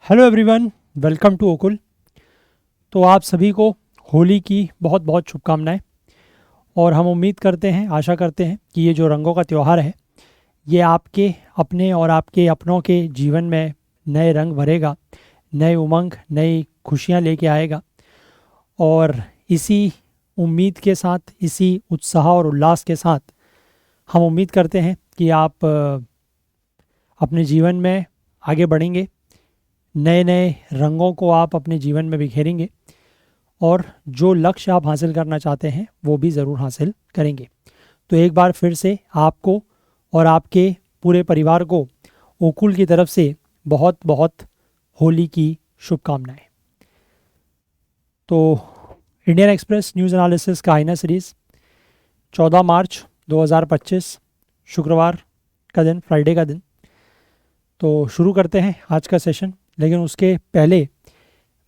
Hello everyone, welcome to ओकुल। तो आप सभी को होली की बहुत बहुत शुभकामनाएं। और हम उम्मीद करते हैं, आशा करते हैं कि ये जो रंगों का त्यौहार है ये आपके अपने और आपके अपनों के जीवन में नए रंग भरेगा, नए उमंग, नई खुशियां लेके आएगा। और इसी उम्मीद के साथ, इसी उत्साह और उल्लास के साथ हम उम्मीद करते हैं कि आप अपने जीवन में आगे बढ़ेंगे, नए नए रंगों को आप अपने जीवन में बिखेरेंगे और जो लक्ष्य आप हासिल करना चाहते हैं वो भी ज़रूर हासिल करेंगे। तो एक बार फिर से आपको और आपके पूरे परिवार को ओकुल की तरफ से बहुत बहुत होली की शुभकामनाएं। तो इंडियन एक्सप्रेस न्यूज़ एनालिसिस का आईना सीरीज़ 14 मार्च 2025 शुक्रवार का दिन, फ्राइडे का दिन। तो शुरू करते हैं आज का सेशन। लेकिन उसके पहले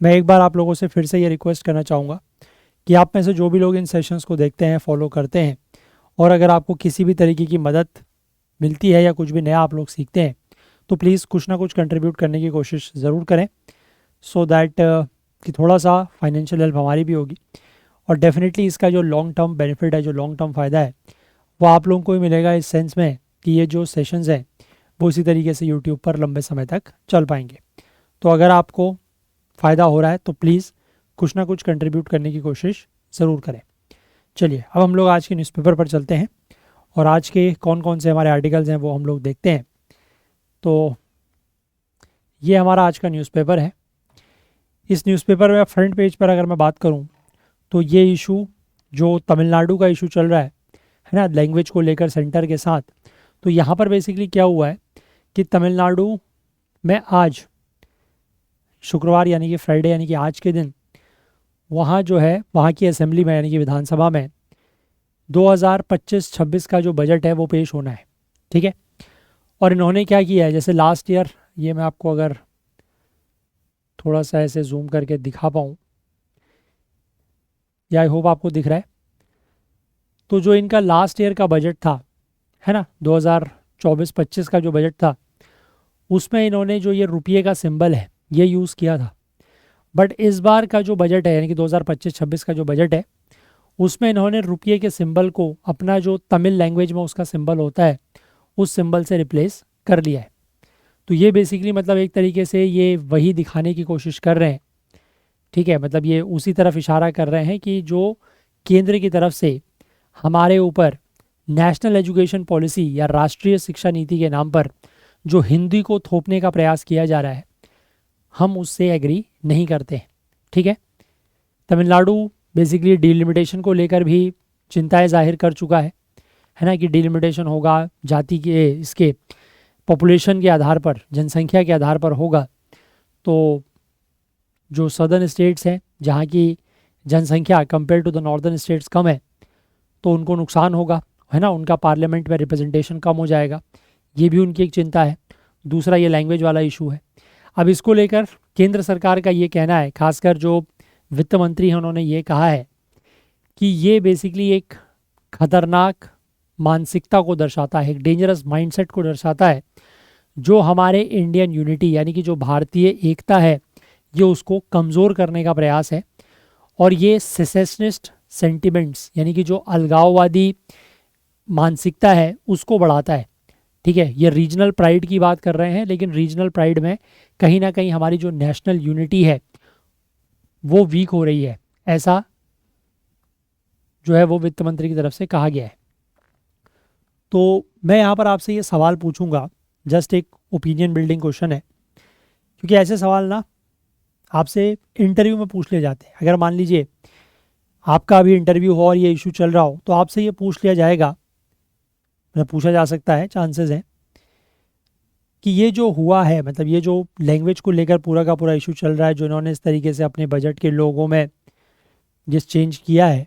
मैं एक बार आप लोगों से फिर से ये रिक्वेस्ट करना चाहूँगा कि आप में से जो भी लोग इन सेशंस को देखते हैं, फॉलो करते हैं, और अगर आपको किसी भी तरीके की मदद मिलती है या कुछ भी नया आप लोग सीखते हैं तो प्लीज़ कुछ ना कुछ कंट्रीब्यूट करने की कोशिश ज़रूर करें, सो दैट कि थोड़ा सा फाइनेंशियल हेल्प हमारी भी होगी। और डेफिनेटली इसका जो लॉन्ग टर्म बेनिफिट है, जो लॉन्ग टर्म फ़ायदा है, वो आप लोगों को ही मिलेगा इस सेंस में कि ये जो सेशंस हैं वो इसी तरीके से यूट्यूब पर लंबे समय तक चल पाएंगे। तो अगर आपको फ़ायदा हो रहा है तो प्लीज़ कुछ ना कुछ कंट्रीब्यूट करने की कोशिश ज़रूर करें। चलिए अब हम लोग आज के न्यूज़पेपर पर चलते हैं और आज के कौन कौन से हमारे आर्टिकल्स हैं वो हम लोग देखते हैं। तो ये हमारा आज का न्यूज़पेपर है। इस न्यूज़पेपर में फ्रंट पेज पर अगर मैं बात करूं तो ये इशू जो तमिलनाडु का इशू चल रहा है ना, लैंग्वेज को लेकर सेंटर के साथ। तो यहाँ पर बेसिकली क्या हुआ है कि तमिलनाडु में आज शुक्रवार यानी कि फ्राइडे यानी कि आज के दिन वहाँ जो है, वहाँ की असेंबली में यानी कि विधानसभा में 2025-26 का जो बजट है वो पेश होना है। ठीक है। और इन्होंने क्या किया है, जैसे लास्ट ईयर, ये मैं आपको अगर थोड़ा सा ऐसे जूम करके दिखा पाऊँ, या आई होप आपको दिख रहा है। तो जो इनका लास्ट ईयर का बजट था, है ना, 2024-25 का जो बजट था, उसमें इन्होंने जो ये रुपये का सिंबल है ये यूज़ किया था। बट इस बार का जो बजट है यानी कि 2025-26 का जो बजट है उसमें इन्होंने रुपये के सिंबल को अपना जो तमिल लैंग्वेज में उसका सिंबल होता है उस सिंबल से रिप्लेस कर लिया है। तो ये बेसिकली मतलब एक तरीके से ये वही दिखाने की कोशिश कर रहे हैं। ठीक है, मतलब ये उसी तरफ इशारा कर रहे हैं कि जो केंद्र की तरफ से हमारे ऊपर नेशनल एजुकेशन पॉलिसी या राष्ट्रीय शिक्षा नीति के नाम पर जो हिंदी को थोपने का प्रयास किया जा रहा है, हम उससे एग्री नहीं करते। ठीक है। तमिलनाडु बेसिकली डिलिमिटेशन को लेकर भी चिंताएं जाहिर कर चुका है ना, कि डिलिमिटेशन होगा जाति के, इसके पॉपुलेशन के आधार पर, जनसंख्या के आधार पर होगा। तो जो सदर्न स्टेट्स हैं जहाँ की जनसंख्या compare to the northern states कम है तो उनको नुकसान होगा, है ना, उनका पार्लियामेंट में रिप्रेजेंटेशन कम हो जाएगा। ये भी उनकी एक चिंता है। दूसरा ये लैंग्वेज वाला इशू है। अब इसको लेकर केंद्र सरकार का ये कहना है, खासकर जो वित्त मंत्री हैं उन्होंने ये कहा है कि ये बेसिकली एक खतरनाक मानसिकता को दर्शाता है, एक डेंजरस माइंडसेट को दर्शाता है, जो हमारे इंडियन यूनिटी यानी कि जो भारतीय एकता है ये उसको कमज़ोर करने का प्रयास है। और ये सेसेशनिस्ट सेंटिमेंट्स यानी कि जो अलगाववादी मानसिकता है उसको बढ़ाता है। ठीक है, ये रीजनल प्राइड की बात कर रहे हैं, लेकिन रीजनल प्राइड में कहीं ना कहीं हमारी जो नेशनल यूनिटी है वो वीक हो रही है, ऐसा जो है वो वित्त मंत्री की तरफ से कहा गया है। तो मैं यहाँ पर आपसे ये सवाल पूछूंगा, जस्ट एक ओपिनियन बिल्डिंग क्वेश्चन है, क्योंकि ऐसे सवाल ना आपसे इंटरव्यू में पूछ लिए जाते हैं। अगर मान लीजिए आपका अभी इंटरव्यू हो और ये इशू चल रहा हो तो आपसे ये पूछ लिया जाएगा, मतलब पूछा जा सकता है, चांसेस हैं कि ये जो हुआ है, मतलब ये जो लैंग्वेज को लेकर पूरा का पूरा इशू चल रहा है, जो इन्होंने इस तरीके से अपने बजट के लोगों में जिस चेंज किया है,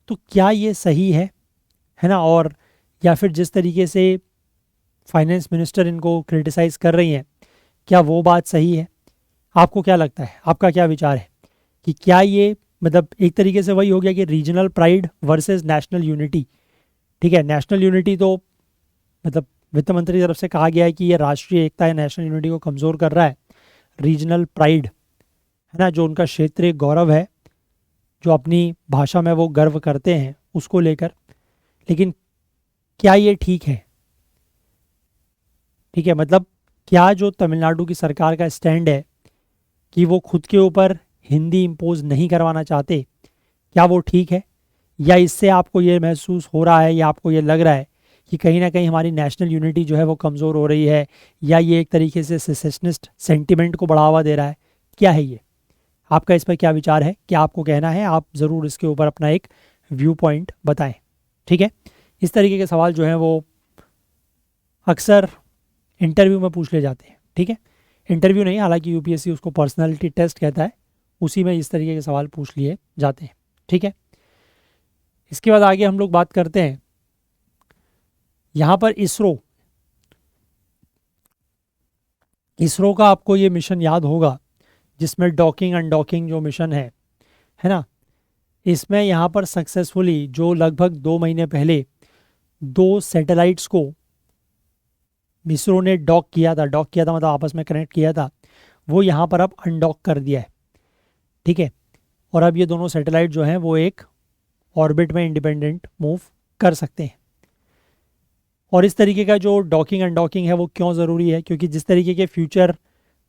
तो क्या ये सही है ना, और या फिर जिस तरीके से फाइनेंस मिनिस्टर इनको क्रिटिसाइज़ कर रही हैं, क्या वो बात सही है? आपको क्या लगता है, आपका क्या विचार है कि क्या ये मतलब एक तरीके से वही हो गया कि regional pride versus national unity? ठीक है, नेशनल यूनिटी तो मतलब वित्त मंत्री की तरफ से कहा गया है कि ये राष्ट्रीय एकता या नेशनल यूनिटी को कमज़ोर कर रहा है। रीजनल प्राइड, है ना, जो उनका क्षेत्रीय गौरव है, जो अपनी भाषा में वो गर्व करते हैं उसको लेकर। लेकिन क्या ये ठीक है? ठीक है, मतलब क्या जो तमिलनाडु की सरकार का स्टैंड है कि वो खुद के ऊपर हिंदी इम्पोज नहीं करवाना चाहते, क्या वो ठीक है? या इससे आपको ये महसूस हो रहा है या आपको ये लग रहा है कि कहीं ना कहीं हमारी नेशनल यूनिटी जो है वो कमज़ोर हो रही है, या ये एक तरीके से सेसेशनिस्ट सेंटिमेंट को बढ़ावा दे रहा है? क्या है ये? आपका इस पर क्या विचार है, क्या आपको कहना है? आप ज़रूर इसके ऊपर अपना एक व्यू पॉइंट बताएं। ठीक है, इस तरीके के सवाल जो हैं वो अक्सर इंटरव्यू में पूछ ले जाते हैं। ठीक है, इंटरव्यू नहीं, हालांकि यूपीएससी उसको पर्सनालिटी टेस्ट कहता है, उसी में इस तरीके के सवाल पूछ लिए जाते हैं। ठीक है, इसके बाद आगे हम लोग बात करते हैं यहाँ पर इसरो। इसरो का आपको ये मिशन याद होगा जिसमें डॉकिंग अनडॉकिंग जो मिशन है ना, इसमें यहाँ पर सक्सेसफुली जो लगभग 2 महीने पहले 2 सैटेलाइट्स को इसरो ने डॉक किया था, डॉक किया था मतलब आपस में कनेक्ट किया था, वो यहाँ पर अब अनडॉक कर दिया है। ठीक है, और अब ये दोनों सैटेलाइट जो हैं वो एक ऑर्बिट में इंडिपेंडेंट मूव कर सकते हैं। और इस तरीके का जो डॉकिंग अनडॉकिंग है वो क्यों ज़रूरी है? क्योंकि जिस तरीके के फ्यूचर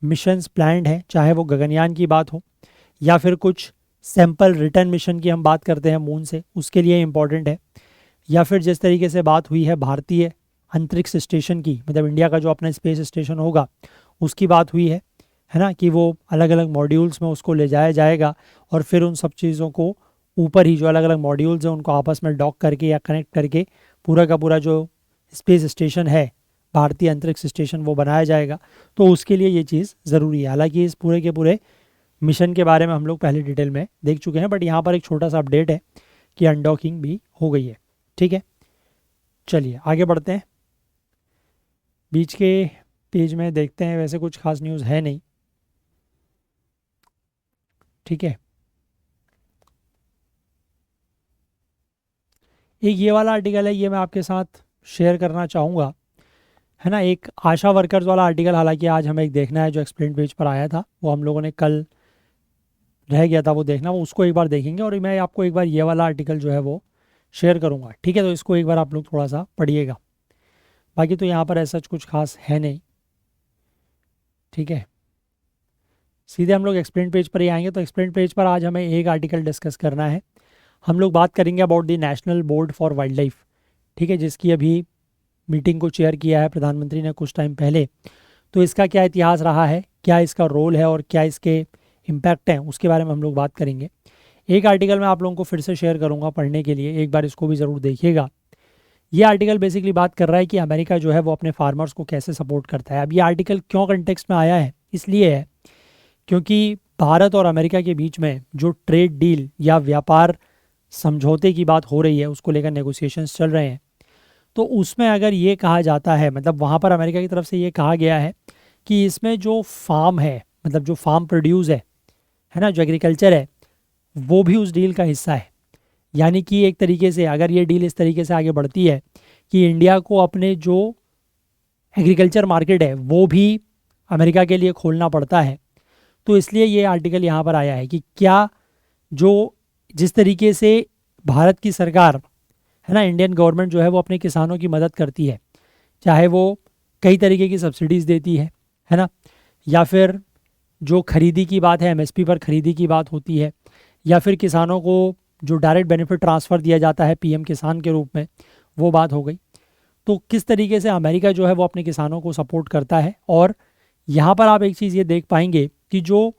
मिशंस प्लान्ड हैं, चाहे वो गगनयान की बात हो या फिर कुछ सैंपल रिटर्न मिशन की हम बात करते हैं मून से, उसके लिए इम्पॉर्टेंट है, या फिर जिस तरीके से बात हुई है भारतीय अंतरिक्ष स्टेशन की, मतलब इंडिया का जो अपना स्पेस स्टेशन होगा उसकी बात हुई है ना, कि वो अलग अलग मॉड्यूल्स में उसको ले जाया जाएगा और फिर उन सब चीज़ों को ऊपर ही जो अलग अलग मॉड्यूल्स हैं उनको आपस में डॉक करके या कनेक्ट करके पूरा का पूरा जो स्पेस स्टेशन है, भारतीय अंतरिक्ष स्टेशन, वो बनाया जाएगा। तो उसके लिए ये चीज़ ज़रूरी है। हालांकि इस पूरे के पूरे मिशन के बारे में हम लोग पहले डिटेल में देख चुके हैं, बट यहाँ पर एक छोटा सा अपडेट है कि अनडॉकिंग भी हो गई है। ठीक है, चलिए आगे बढ़ते हैं। बीच के पेज में देखते हैं, वैसे कुछ खास न्यूज़ है नहीं। ठीक है, एक ये वाला आर्टिकल है, ये मैं आपके साथ शेयर करना चाहूँगा, है ना, एक आशा वर्कर्स वाला आर्टिकल। हालांकि आज हमें एक देखना है, जो एक्सप्लेन पेज पर आया था वो हम लोगों ने कल रह गया था वो देखना, वो उसको एक बार देखेंगे। और मैं आपको एक बार ये वाला आर्टिकल जो है वो शेयर करूँगा। ठीक है, तो इसको एक बार आप लोग थोड़ा सा पढ़िएगा। बाकी तो यहाँ पर ऐसा कुछ खास है नहीं। ठीक है, सीधे हम लोग एक्सप्लेन पेज पर ही आएंगे। तो एक्सप्लेन पेज पर आज हमें एक आर्टिकल डिस्कस करना है। हम लोग बात करेंगे about the national board for wild life. ठीक है, जिसकी अभी मीटिंग को चेयर किया है प्रधानमंत्री ने कुछ टाइम पहले। तो इसका क्या इतिहास रहा है, क्या इसका रोल है और क्या इसके इम्पैक्ट हैं, उसके बारे में हम लोग बात करेंगे। एक आर्टिकल मैं आप लोगों को फिर से शेयर करूंगा पढ़ने के लिए, एक बार इसको भी ज़रूर देखिएगा। ये आर्टिकल बेसिकली बात कर रहा है कि अमेरिका जो है वो अपने फार्मर्स को कैसे सपोर्ट करता है। अब ये आर्टिकल क्यों कंटेक्स्ट में आया है, इसलिए है क्योंकि भारत और अमेरिका के बीच में जो ट्रेड डील या व्यापार समझौते की बात हो रही है, उसको लेकर नेगोशिएशंस चल रहे हैं। तो उसमें अगर ये कहा जाता है, मतलब वहाँ पर अमेरिका की तरफ से ये कहा गया है कि इसमें जो फार्म है, मतलब जो फार्म प्रोड्यूस है ना, जो एग्रीकल्चर है, वो भी उस डील का हिस्सा है। यानी कि एक तरीके से अगर ये डील इस तरीके से आगे बढ़ती है कि इंडिया को अपने जो एग्रीकल्चर मार्केट है वो भी अमेरिका के लिए खोलना पड़ता है, तो इसलिए ये आर्टिकल यहाँ पर आया है कि क्या जो जिस तरीके से भारत की सरकार, है ना, इंडियन गवर्नमेंट जो है वो अपने किसानों की मदद करती है, चाहे वो कई तरीके की सब्सिडीज़ देती है ना, या फिर जो खरीदी की बात है, एमएसपी पर खरीदी की बात होती है, या फिर किसानों को जो डायरेक्ट बेनिफिट ट्रांसफ़र दिया जाता है पीएम किसान के रूप में, वो बात हो गई। तो किस तरीके से अमेरिका जो है वो अपने किसानों को सपोर्ट करता है। और यहाँ पर आप एक चीज़ ये देख पाएंगे कि जो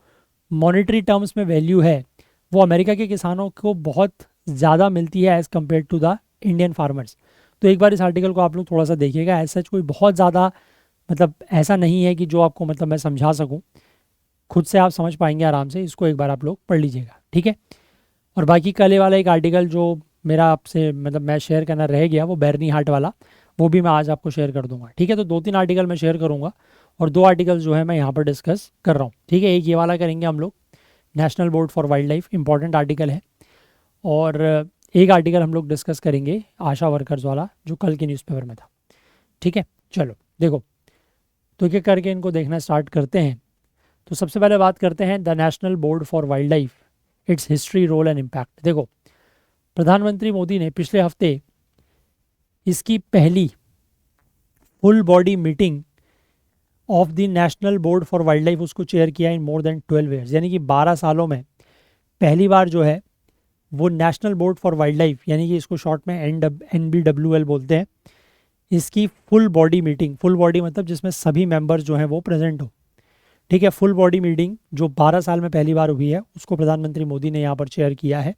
मॉनेटरी टर्म्स में वैल्यू है वो अमेरिका के किसानों को बहुत ज़्यादा मिलती है as compare to the Indian farmers. तो एक बार इस आर्टिकल को आप लोग थोड़ा सा देखिएगा। ऐसा कोई बहुत ज़्यादा मतलब ऐसा नहीं है कि जो आपको मतलब मैं समझा सकूं, खुद से आप समझ पाएंगे आराम से। इसको एक बार आप लोग पढ़ लीजिएगा। ठीक है, और बाकी कल ये वाला एक आर्टिकल जो मेरा आपसे मतलब मैं शेयर करना रह गया, वो बैरनी हार्ट वाला, वो भी मैं आज आपको शेयर कर दूंगा। ठीक है, तो 2-3 आर्टिकल मैं शेयर करूंगा और 2 आर्टिकल जो है मैं यहाँ पर डिस्कस कर रहा हूँ। ठीक है, एक ये वाला करेंगे हम लोग, national board for wild life, important article है। और एक आर्टिकल हम लोग डिस्कस करेंगे आशा वर्कर्स वाला, जो कल के न्यूज़पेपर में था। ठीक है, चलो देखो, तो एक एक करके इनको देखना स्टार्ट करते हैं। तो सबसे पहले बात करते हैं the national board for wild life, its history, role and impact. देखो, प्रधानमंत्री मोदी ने पिछले हफ्ते इसकी पहली full body meeting of the national board for wild life उसको चेयर किया इन मोर देन 12 ईयर्स, यानी कि 12 सालों में पहली बार जो है वो national board for wild life, यानी कि इसको शॉर्ट में NBWL बोलते हैं, इसकी full body meeting, full body मतलब जिसमें सभी मेंबर्स जो हैं वो प्रेजेंट हो, ठीक है, फुल बॉडी मीटिंग जो 12 साल में पहली बार हुई है उसको प्रधानमंत्री मोदी ने यहाँ पर चेयर किया है।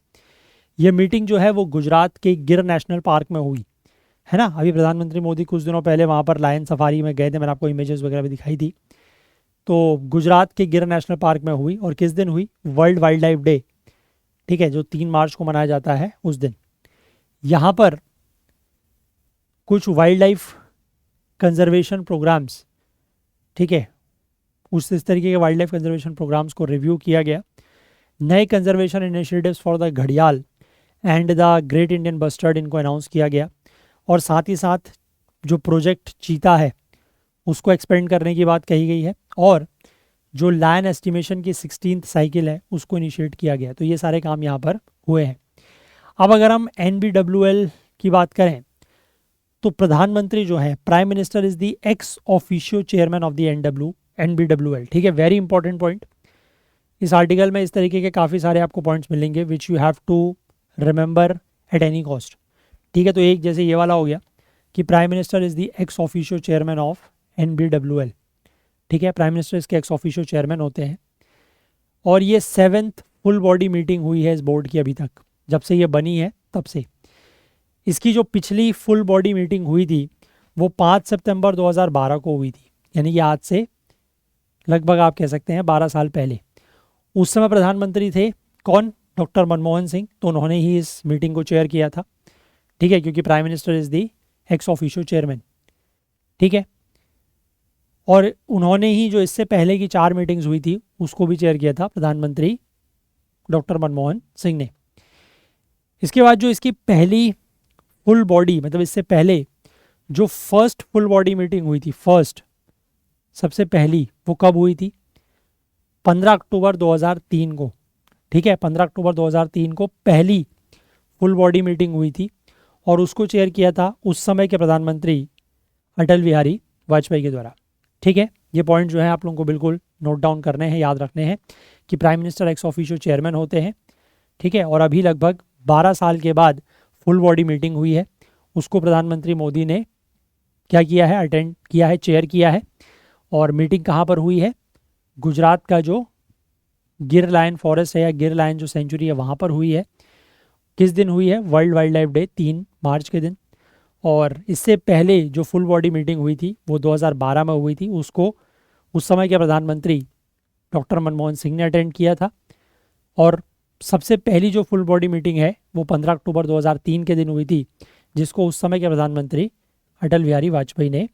ये मीटिंग जो है वो गुजरात के गिर नेशनल पार्क में हुई है ना। अभी प्रधानमंत्री मोदी कुछ दिनों पहले वहाँ पर लायन सफारी में गए थे, मैंने आपको इमेजेस वगैरह भी दिखाई थी। तो गुजरात के गिर नेशनल पार्क में हुई, और किस दिन हुई? वर्ल्ड वाइल्ड लाइफ डे, ठीक है, जो 3 मार्च को मनाया जाता है उस दिन। यहाँ पर कुछ वाइल्ड लाइफ कंजर्वेशन प्रोग्राम्स, ठीक है, इस तरीके के वाइल्ड लाइफ कंजर्वेशन प्रोग्राम्स को रिव्यू किया गया। नए कंजर्वेशन इनिशिएटिव्स फॉर द घड़ियाल and the great Indian bustard इनको अनाउंस किया गया, और साथ ही साथ जो प्रोजेक्ट चीता है उसको एक्सपेंड करने की बात कही गई है, और जो लायन एस्टिमेशन की 16th साइकिल है उसको इनिशिएट किया गया। तो ये सारे काम यहाँ पर हुए हैं। अब अगर हम NBWL की बात करें तो प्रधानमंत्री जो है, prime minister is the ex officio chairman of the NBWL, ठीक है, वेरी इंपॉर्टेंट पॉइंट। इस आर्टिकल में इस तरीके के काफ़ी सारे आपको पॉइंट्स मिलेंगे which you have to remember at any cost, ठीक है। तो एक जैसे ये वाला हो गया कि prime minister is the ex officio chairman of NBWL, ठीक है, प्राइम मिनिस्टर इसके एक्स ऑफिशियो चेयरमैन होते हैं। और ये 7th फुल बॉडी मीटिंग हुई है इस बोर्ड की अभी तक, जब से ये बनी है तब से। इसकी जो पिछली फुल बॉडी मीटिंग हुई थी वो 5 सितंबर 2012 को हुई थी, यानी कि आज से लगभग आप कह सकते हैं 12 साल पहले। उस समय प्रधानमंत्री थे कौन? डॉक्टर मनमोहन सिंह, तो उन्होंने ही इस मीटिंग को चेयर किया था, ठीक है, क्योंकि prime minister is the x officio chairman, ठीक है। और उन्होंने ही जो इससे पहले की 4 मीटिंग्स हुई थी उसको भी चेयर किया था प्रधानमंत्री डॉक्टर मनमोहन सिंह ने। इसके बाद जो इसकी पहली फुल बॉडी, मतलब इससे पहले जो फर्स्ट फुल बॉडी मीटिंग हुई थी, फर्स्ट सबसे पहली, वो कब हुई थी? 15 अक्टूबर 2003 को, ठीक है, 15 अक्टूबर 2003 को पहली फुल बॉडी मीटिंग हुई थी, और उसको चेयर किया था उस समय के प्रधानमंत्री अटल बिहारी वाजपेयी के द्वारा, ठीक है। ये पॉइंट जो है आप लोगों को बिल्कुल नोट डाउन करने हैं, याद रखने हैं कि prime minister x officio chairman होते हैं, ठीक है। और अभी लगभग 12 साल के बाद फुल बॉडी मीटिंग हुई है, उसको प्रधानमंत्री मोदी ने क्या किया है? अटेंड किया है, चेयर किया है। और मीटिंग कहाँ पर हुई है? गुजरात का जो गिर लायन फॉरेस्ट है या गिर लायन जो सेंचुरी है वहाँ पर हुई है। किस दिन हुई है? वर्ल्ड वाइल्ड लाइफ डे 3 मार्च के दिन। और इससे पहले जो फुल बॉडी मीटिंग हुई थी वो 2012 में हुई थी, उसको उस समय के प्रधानमंत्री डॉक्टर मनमोहन सिंह ने अटेंड किया था। और सबसे पहली जो फुल बॉडी मीटिंग है वो 15 अक्टूबर 2003 के दिन हुई थी, जिसको उस समय के प्रधानमंत्री अटल बिहारी वाजपेयी ने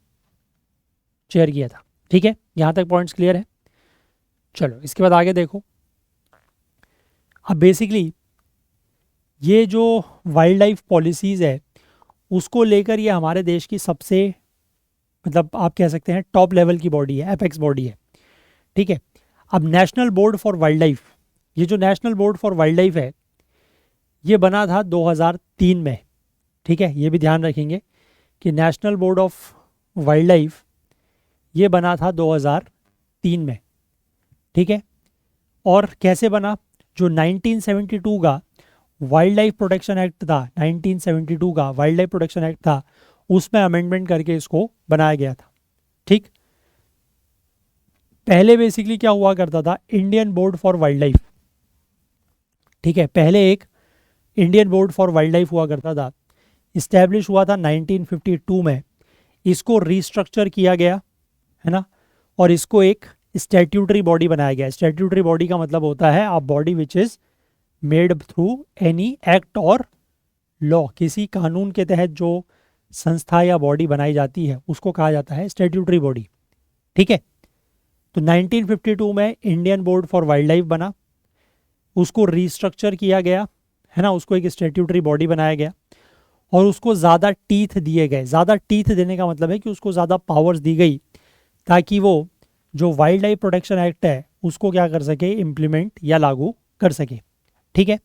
चेयर किया था, ठीक है। यहाँ तक पॉइंट्स क्लियर है? चलो इसके बाद आगे देखो। अब बेसिकली ये जो वाइल्ड लाइफ पॉलिसीज़ है उसको लेकर ये हमारे देश की सबसे, मतलब आप कह सकते हैं टॉप लेवल की बॉडी है, एपेक्स बॉडी है, ठीक है। अब national board for wild life, ये जो national board for wild life है ये बना था 2003 में, ठीक है। ये भी ध्यान रखेंगे कि national board of wild life ये बना था 2003 में, ठीक है। और कैसे बना? जो 1972 का वाइल्ड लाइफ प्रोटेक्शन एक्ट था, 1972 का वाइल्ड लाइफ प्रोटेक्शन एक्ट था, उसमें अमेंडमेंट करके इसको बनाया गया था, ठीक। पहले बेसिकली क्या हुआ करता था? Indian board for wild life, ठीक है, पहले एक Indian board for wild life हुआ करता था, इस्टेब्लिश हुआ था 1952 में। इसको रिस्ट्रक्चर किया गया है ना, और इसको एक स्टैट्यूटरी बॉडी बनाया गया। स्टैट्यूटरी बॉडी का मतलब होता है a body which is made through any act और लॉ, किसी कानून के तहत जो संस्था या बॉडी बनाई जाती है उसको कहा जाता है स्टैट्यूटरी बॉडी, ठीक है। तो 1952 में Indian board for wild life बना, उसको रिस्ट्रक्चर किया गया है ना, उसको एक स्टैट्यूटरी बॉडी बनाया गया, और उसको ज़्यादा टीथ दिए गए। ज़्यादा टीथ देने का मतलब है कि उसको ज़्यादा पावर्स दी गई, ताकि वो जो वाइल्ड लाइफ प्रोटेक्शन एक्ट है उसको क्या कर सके, इम्प्लीमेंट या लागू कर सके। ठीक है,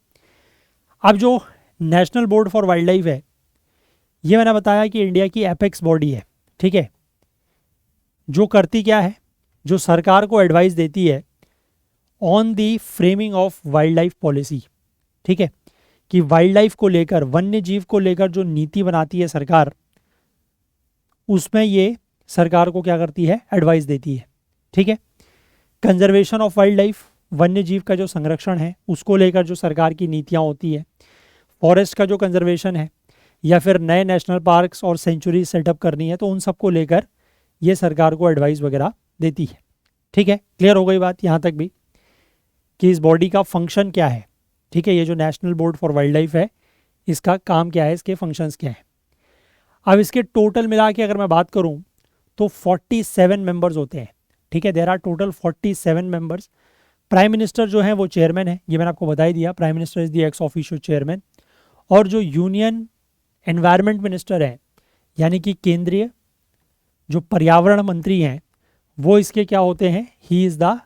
अब जो national board for wild life है, ये मैंने बताया कि इंडिया की एपेक्स बॉडी है। ठीक है, जो करती क्या है, जो सरकार को एडवाइस देती है on the framing of wild life policy. ठीक है, कि वाइल्ड लाइफ को लेकर, वन्य जीव को लेकर जो नीति बनाती है सरकार, उसमें ये सरकार को क्या करती है, एडवाइस देती है। ठीक है, कंजर्वेशन ऑफ वाइल्ड लाइफ, वन्य जीव का जो संरक्षण है उसको लेकर जो सरकार की नीतियाँ होती है, फॉरेस्ट का जो कंजर्वेशन है, या फिर नए नेशनल पार्क्स और सेंचुरी सेटअप करनी है, तो उन सब को लेकर ये सरकार को एडवाइस वगैरह देती है। ठीक है, क्लियर हो गई बात यहाँ तक भी कि इस बॉडी का फंक्शन क्या है। ठीक है, ये जो national board for wild life है, इसका काम क्या है, इसके फंक्शंस क्या हैं। अब इसके टोटल मिला के अगर मैं बात करूं तो 47 मेंबर्स होते हैं। ठीक है, there are total 47 members. Prime minister जो है वो चेयरमैन है, ये मैंने आपको बता ही दिया, prime minister is the ex officio chairman. और जो यूनियन एनवायरनमेंट मिनिस्टर है, यानी कि केंद्रीय जो पर्यावरण मंत्री हैं, वो इसके क्या होते हैं, he is the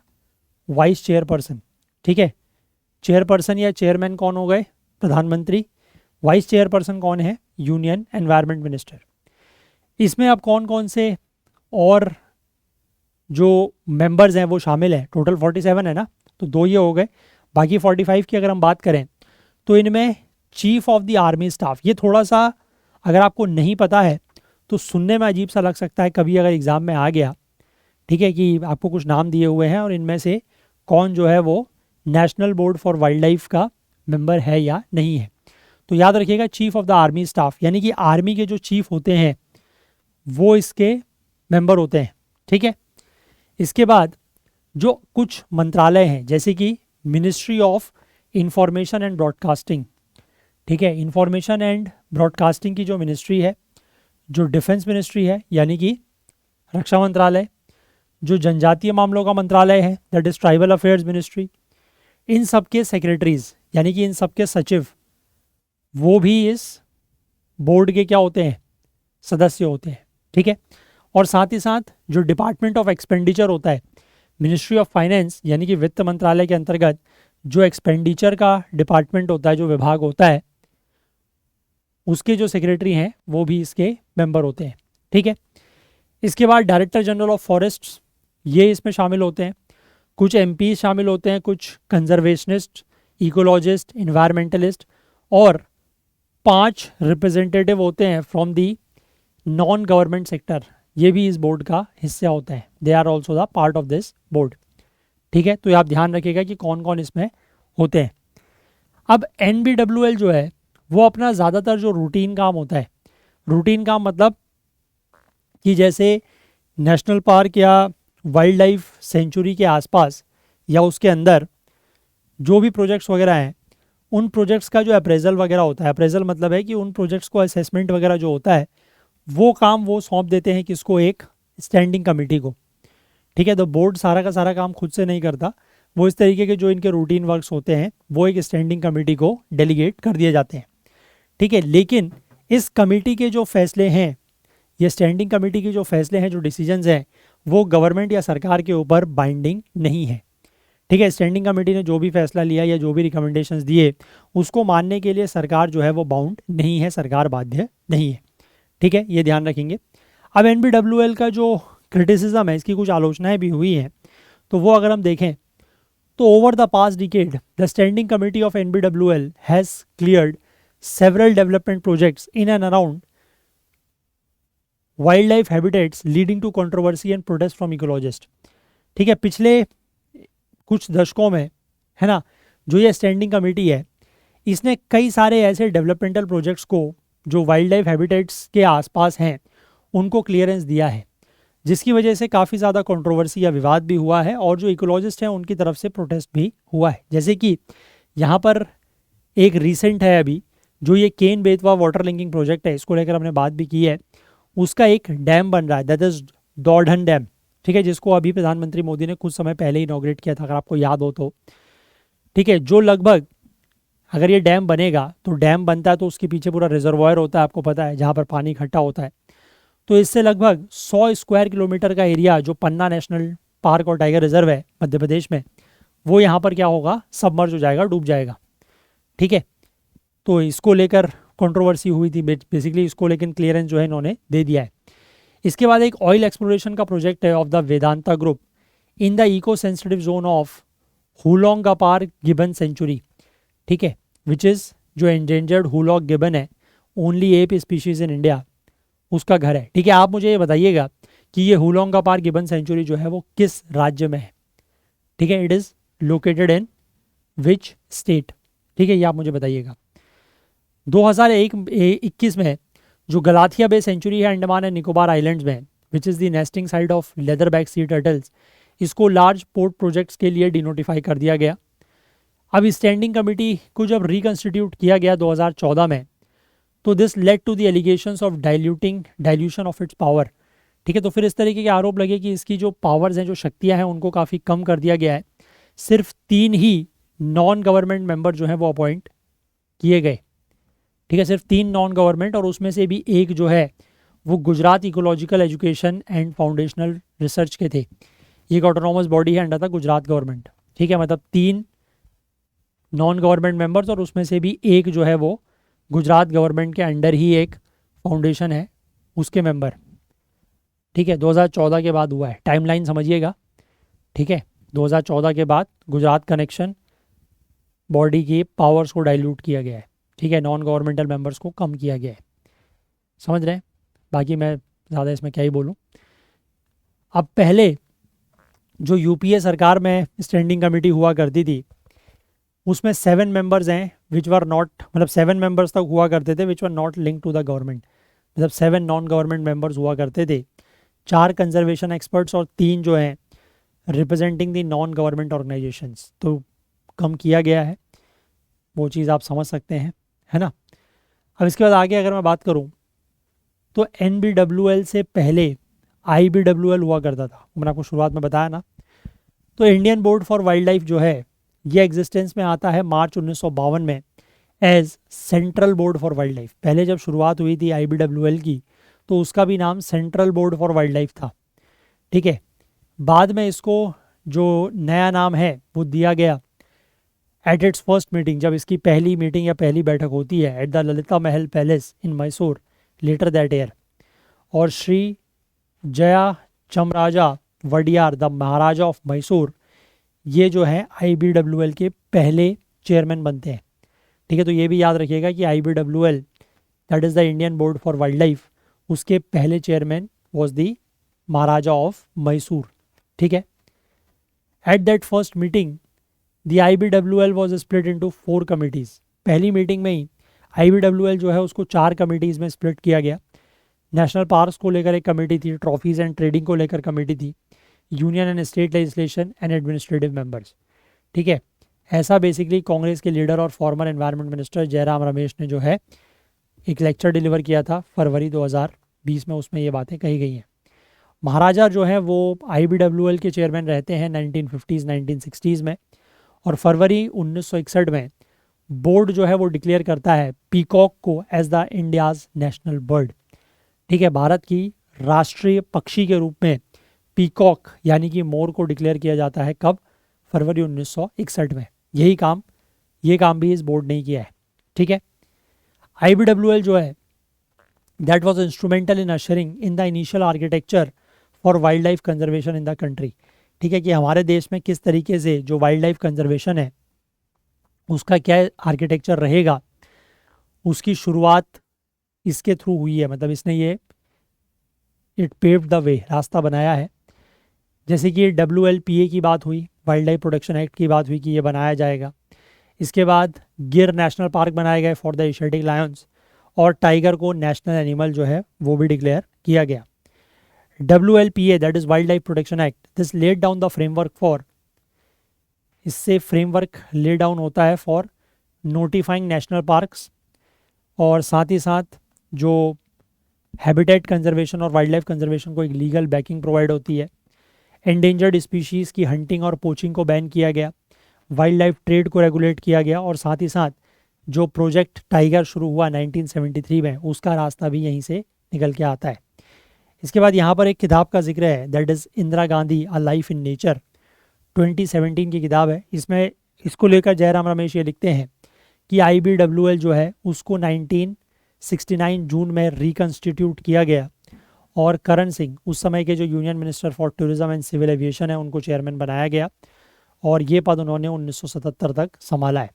vice chairperson. ठीक है, चेयरपर्सन या चेयरमैन कौन हो गए, प्रधानमंत्री। वाइस चेयरपर्सन कौन है, यूनियन एनवायरनमेंट मिनिस्टर। इसमें अब कौन कौन से और जो मेंबर्स हैं वो शामिल हैं, टोटल 47 है ना, तो 2 ये हो गए, बाकी 45 की अगर हम बात करें तो इनमें chief of the army staff, ये थोड़ा सा अगर आपको नहीं पता है तो सुनने में अजीब सा लग सकता है कभी अगर एग्ज़ाम में आ गया। ठीक है, कि आपको कुछ नाम दिए हुए हैं और इनमें से कौन जो है वो national board for wild life का मेंबर है या नहीं है। तो याद रखिएगा, chief of the army staff, यानी कि आर्मी के जो चीफ होते हैं वो इसके मेंबर होते हैं। ठीक है, इसके बाद जो कुछ मंत्रालय हैं, जैसे कि ministry of information and broadcasting. ठीक है, इंफॉर्मेशन एंड ब्रॉडकास्टिंग की जो मिनिस्ट्री है, जो डिफेंस मिनिस्ट्री है यानी कि रक्षा मंत्रालय, जो जनजातीय मामलों का मंत्रालय है that is tribal affairs ministry, इन सब के सेक्रेटरीज यानी कि इन सब के सचिव, वो भी इस बोर्ड के क्या होते हैं, सदस्य होते हैं। ठीक है, और साथ ही साथ जो डिपार्टमेंट ऑफ एक्सपेंडिचर होता है, मिनिस्ट्री ऑफ फाइनेंस यानी कि वित्त मंत्रालय के अंतर्गत जो एक्सपेंडिचर का डिपार्टमेंट होता है, जो विभाग होता है, उसके जो सेक्रेटरी हैं वो भी इसके मेंबर होते हैं। ठीक है, इसके बाद डायरेक्टर जनरल ऑफ फॉरेस्ट्स, ये इसमें शामिल होते हैं। कुछ एमपी शामिल होते हैं, कुछ कंजर्वेशनिस्ट, इकोलॉजिस्ट, इन्वायरमेंटलिस्ट, और 5 रिप्रेजेंटेटिव होते हैं from the non government sector, ये भी इस बोर्ड का हिस्सा होता है। They are also the part of this board. ठीक है, तो ये आप ध्यान रखिएगा कि कौन कौन इसमें होते हैं। अब NBWL जो है वो अपना ज़्यादातर जो रूटीन काम होता है, रूटीन काम मतलब कि जैसे नेशनल पार्क या वाइल्ड लाइफ सेंचुरी के आसपास या उसके अंदर जो भी प्रोजेक्ट्स वगैरह हैं, उन प्रोजेक्ट्स का जो अप्रेजल वगैरह होता है, अप्रेजल मतलब है कि उन प्रोजेक्ट्स को असेसमेंट वगैरह जो होता है, वो काम वो सौंप देते हैं किसको, एक स्टैंडिंग कमेटी को। ठीक है, तो बोर्ड सारा का सारा काम खुद से नहीं करता, वो इस तरीके के जो इनके रूटीन वर्क्स होते हैं वो एक स्टैंडिंग कमेटी को डेलीगेट कर दिए जाते हैं। ठीक है, लेकिन इस कमेटी के जो फैसले हैं, ये स्टैंडिंग कमेटी के जो फैसले हैं, जो डिसीजंस हैं, वो गवर्नमेंट या सरकार के ऊपर बाइंडिंग नहीं है। ठीक है, स्टैंडिंग कमेटी ने जो भी फैसला लिया या जो भी रिकमेंडेशंस दिए, उसको मानने के लिए सरकार जो है वो बाउंड नहीं है, सरकार बाध्य नहीं है। ठीक है, ये ध्यान रखेंगे। अब NBWL का जो क्रिटिसिज्म है, इसकी कुछ आलोचनाएं भी हुई हैं, तो वो अगर हम देखें तो over the past decade the standing committee of NBWL has cleared several development projects in and around wildlife habitats leading to controversy and protest from ecologists। ठीक है, पिछले कुछ दशकों में, है ना, जो ये स्टैंडिंग कमेटी है, इसने कई सारे ऐसे डेवलपमेंटल प्रोजेक्ट्स को जो वाइल्ड लाइफ हैबिटेट्स के आसपास हैं उनको क्लियरेंस दिया है, जिसकी वजह से काफ़ी ज़्यादा कंट्रोवर्सी या विवाद भी हुआ है और जो इकोलॉजिस्ट हैं उनकी तरफ से प्रोटेस्ट भी हुआ है। जैसे कि यहाँ पर एक रिसेंट है अभी जो ये Ken Betwa water linking project है, इसको लेकर हमने बात भी की है, उसका एक डैम बन रहा है दैट इज दौड़न डैम। ठीक है, जिसको अभी प्रधानमंत्री मोदी ने कुछ समय पहले इनॉग्रेट किया था, अगर आपको याद हो तो। ठीक है, जो लगभग, अगर ये डैम बनेगा तो डैम बनता है तो उसके पीछे पूरा रिजर्वायर होता है, आपको पता है, जहाँ पर पानी इकट्ठा होता है। तो इससे लगभग 100 स्क्वायर किलोमीटर का एरिया जो पन्ना नेशनल पार्क और टाइगर रिजर्व है मध्य प्रदेश में, वो यहाँ पर क्या होगा, सबमर्ज हो जाएगा, डूब जाएगा। ठीक है, तो इसको लेकर कंट्रोवर्सी हुई थी बेसिकली इसको, लेकिन क्लियरेंस जो है इन्होंने दे दिया है। इसके बाद एक ऑयल एक्सप्लोरेशन का प्रोजेक्ट है of the Vedanta group in the eco sensitive zone of Hollongapar gibbon sanctuary. ठीक है, विच इज़ जो एंडेंजर्ड हुलॉक गिबन है, only ape species in India, उसका घर है। ठीक है, आप मुझे ये बताइएगा कि ये हुलोंगापार गिबन सेंचुरी जो है वो किस राज्य में है। ठीक है, it is located in which state. ठीक है, ये आप मुझे बताइएगा। 2021 में जो गलाथिया बे सेंचुरी है अंडमान एंड निकोबार आइलैंड्स में, which is the nesting site of leatherback C turtles, इसको लार्ज पोर्ट प्रोजेक्ट्स के लिए डिनोटिफाई कर दिया गया। अब स्टैंडिंग कमेटी को जब रिकन्स्टिट्यूट किया गया 2014 में, तो this led to the allegations of dilution of its power. ठीक है, तो फिर इस तरीके के आरोप लगे कि इसकी जो पावर्स हैं, जो शक्तियां हैं, उनको काफ़ी कम कर दिया गया है। सिर्फ 3 ही नॉन गवर्नमेंट मेंबर जो हैं वो अपॉइंट किए गए। ठीक है, सिर्फ 3 नॉन गवर्नमेंट, और उसमें से भी एक जो है वो Gujarat ecological education and foundational research के थे। ये एक ऑटोनॉमस बॉडी है अंडर था गुजरात गवर्नमेंट। ठीक है, मतलब 3 नॉन गवर्नमेंट मेंबर्स, और उसमें से भी एक जो है वो गुजरात गवर्नमेंट के अंडर ही एक फाउंडेशन है उसके मेंबर। ठीक है, 2014 के बाद हुआ है, टाइमलाइन समझिएगा। ठीक है, 2014 के बाद गुजरात कनेक्शन बॉडी की पावर्स को डाइल्यूट किया गया है। ठीक है, नॉन गवर्नमेंटल मेंबर्स को कम किया गया है। समझ रहे हैं? बाकी मैं ज़्यादा इसमें क्या ही बोलूँ। अब पहले जो यूपीए सरकार में स्टैंडिंग कमेटी हुआ करती थी, उसमें 7 मेंबर्स हैं विच वर नॉट, मतलब 7 मेंबर्स तक हुआ करते थे which were not linked to the government, मतलब 7 नॉन गवर्नमेंट मेंबर्स हुआ करते थे, 4 कंजर्वेशन एक्सपर्ट्स और 3 जो हैं representing the non government organisations. तो कम किया गया है, वो चीज़ आप समझ सकते हैं, है ना। अब इसके बाद आगे अगर मैं बात करूं, तो NBWL से पहले IBWL हुआ करता था, मैंने आपको शुरुआत में बताया ना। तो Indian board for wild life जो है ये एग्जिस्टेंस में आता है मार्च 1952 में as central board for wild life. पहले जब शुरुआत हुई थी IBWL की, तो उसका भी नाम central board for wild life था। ठीक है, बाद में इसको जो नया नाम है वो दिया गया एट इट्स फर्स्ट मीटिंग, जब इसकी पहली मीटिंग या पहली बैठक होती है eight the Lalitha Mahal palace in Mysore later that year, और श्री जया चमराजा वडियार द महाराजा ऑफ मैसूर, ये जो है IBWL के पहले चेयरमैन बनते हैं। ठीक है, तो ये भी याद रखिएगा कि IBWL that is the Indian board for wild life, उसके पहले chairman was the maharaja of Mysore. ठीक है, at that first meeting the IBWL was split into 4 committees. पहली मीटिंग में ही IBWL जो है उसको 4 कमिटीज़ में स्प्लिट किया गया। नेशनल पार्क्स को लेकर एक कमेटी थी, ट्रॉफीज़ एंड ट्रेडिंग को लेकर कमेटी थी, union and state legislation and administrative members. ठीक है, ऐसा बेसिकली कांग्रेस के लीडर और farmer environment minister Jairam Ramesh ने जो है एक लेक्चर डिलीवर किया था फरवरी 2020 में, उसमें ये बातें कही गई हैं। महाराजा जो है वो IBWL के चेयरमैन रहते हैं 1950s 1960s में, और फरवरी 1961 में बोर्ड जो है वो डिक्लेयर करता है पीकॉक को as the India's national bird. ठीक है, भारत की राष्ट्रीय पक्षी के रूप में पीकॉक यानी कि मोर को डिक्लेयर किया जाता है। कब? फरवरी 1961 में। ये काम भी इस बोर्ड ने किया है। ठीक है, IBWL जो है that was instrumental in ushering in the initial architecture for wild life conservation in the country. ठीक है, कि हमारे देश में किस तरीके से जो वाइल्ड लाइफ कंजर्वेशन है उसका क्या आर्किटेक्चर रहेगा, उसकी शुरुआत इसके थ्रू हुई है। मतलब इसने ये इट पेव्ड द वे, रास्ता बनाया है। जैसे कि WLPA की बात हुई, वाइल्ड लाइफ प्रोटेक्शन एक्ट की बात हुई कि ये बनाया जाएगा। इसके बाद गिर नेशनल पार्क बनाए गए फॉर द एशियाटिक लायंस, और टाइगर को नेशनल एनिमल जो है वो भी डिक्लेयर किया गया। WLPA that is wild life protection act, this laid down the framework for, इससे फ्रेमवर्क ले डाउन होता है फॉर नोटिफाइंग नेशनल पार्क्स, और साथ ही साथ जो हैबिटेट कंजर्वेशन और वाइल्ड लाइफ कंजर्वेशन को एक लीगल बैकिंग प्रोवाइड होती है। एंडेंजर्ड स्पीशीज़ की हंटिंग और पोचिंग को बैन किया गया, वाइल्ड लाइफ ट्रेड को रेगुलेट किया गया, और साथ ही साथ जो प्रोजेक्ट टाइगर शुरू हुआ 1973 में उसका रास्ता भी यहीं से निकल के आता है। इसके बाद यहाँ पर एक किताब का जिक्र है, that is Indira Gandhi a life in nature, 2017 की किताब है। इसमें इसको लेकर जयराम रमेश ये लिखते हैं कि IBWL जो है उसको 1969 जून में रिकन्स्टिट्यूट किया गया और करण सिंह उस समय के जो union minister for tourism and civil aviation है उनको चेयरमैन बनाया गया और ये पद उन्होंने 1977 तक संभाला है।